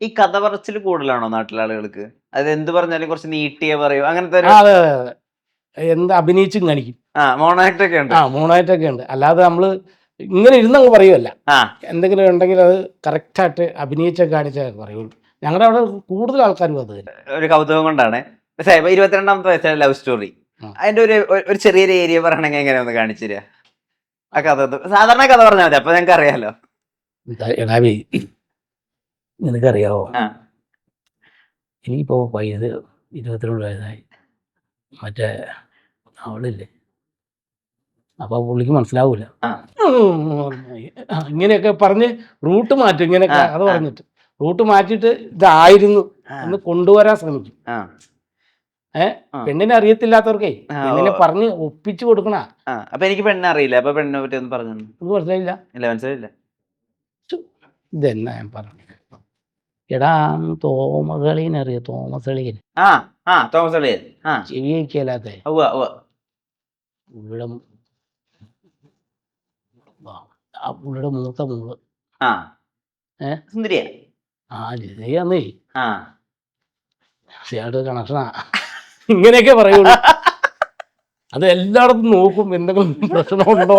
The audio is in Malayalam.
ഈ കഥ പറച്ചിൽ കൂടുതലാണോ നാട്ടിലെ ആളുകൾക്ക്? അത് എന്ത് പറഞ്ഞാലും കുറച്ച് നീട്ടിയേ പറയൂ അങ്ങനത്തെ ഒരു അതെ അതെ അതെ. എന്ത് അഭിനയിച്ചും കാണിക്കും. മോണോ ആക്ട് ഒക്കെ ഉണ്ട്. മോണായിട്ടൊക്കെ ഉണ്ട്. അല്ലാതെ നമ്മൾ ഇങ്ങനെ ഇരുന്നങ്ങ് പറയുമല്ല. ആ എന്തെങ്കിലും ഉണ്ടെങ്കിൽ അത് കറക്റ്റായിട്ട് അഭിനയിച്ചൊക്കെ കാണിച്ചേ പറയുള്ളൂ. ഞങ്ങളുടെ അവിടെ കൂടുതൽ ആൾക്കാരും അത് തന്നെ. ഒരു കൗതുകം കൊണ്ടാണ്. പക്ഷേ 22ാമത്തെ വയസ്സിലെ ലവ് സ്റ്റോറി അതിന്റെ ഒരു ചെറിയൊരു ഏരിയ പറയണെങ്കിൽ എങ്ങനെ ഒന്ന് കാണിച്ചു തരിക? ആ കഥ സാധാരണ കഥ പറഞ്ഞാൽ മതി, അപ്പൊ ഞങ്ങൾക്ക് അറിയാലോ. എടാവേ നിനക്കറിയാവോ, ആ എനിക്കിപ്പോ വയസ്സ് 22 വയസ്സായി. മറ്റേ അവളില്ലേ, അപ്പൊ പുള്ളിക്ക് മനസ്സിലാവൂല. ആ ഇങ്ങനെയൊക്കെ പറഞ്ഞ് റൂട്ട് മാറ്റും. ഇങ്ങനെയൊക്കെ അത് ആ. പറഞ്ഞിട്ട് റൂട്ട് മാറ്റിയിട്ട് ഇതായിരുന്നു എന്ന് കൊണ്ടുവരാൻ ശ്രമിക്കും. ആ പെണ്ണിനെ അറിയത്തില്ലാത്തവർക്കേ ആ, പെണ്ണിനെ പറഞ്ഞ് ഒപ്പിച്ചു കൊടുക്കണ. അപ്പൊ എനിക്ക് പെണ്ണെ അറിയില്ല, അപ്പൊ പെണ്ണിനെ പറ്റി ഒന്ന് പറഞ്ഞു. ഇത് മനസ്സിലായില്ല. ഇല്ല, മനസ്സിലായില്ല. ഇതെന്നാ ഞാൻ പറഞ്ഞു, എടാ തോമകളീനറിയോ? തോമസ് അളിയൻ തോമസ് അളിയൻ. ചെവി വയ്ക്കല്ലാത്ത ഉവ്വ ഉവ്വ. പുള്ളിയുടെ ആ പുള്ളിയുടെ മൂത്ത മോള് സുന്ദരിയാ. ജിതയാന്നേ ആ ായിട്ട് കണക്ഷനാ. ഇങ്ങനെയൊക്കെ പറയുള്ളൂ. അത് എല്ലായിടത്തും നോക്കും എന്തെങ്കിലും പ്രശ്നമുണ്ടോ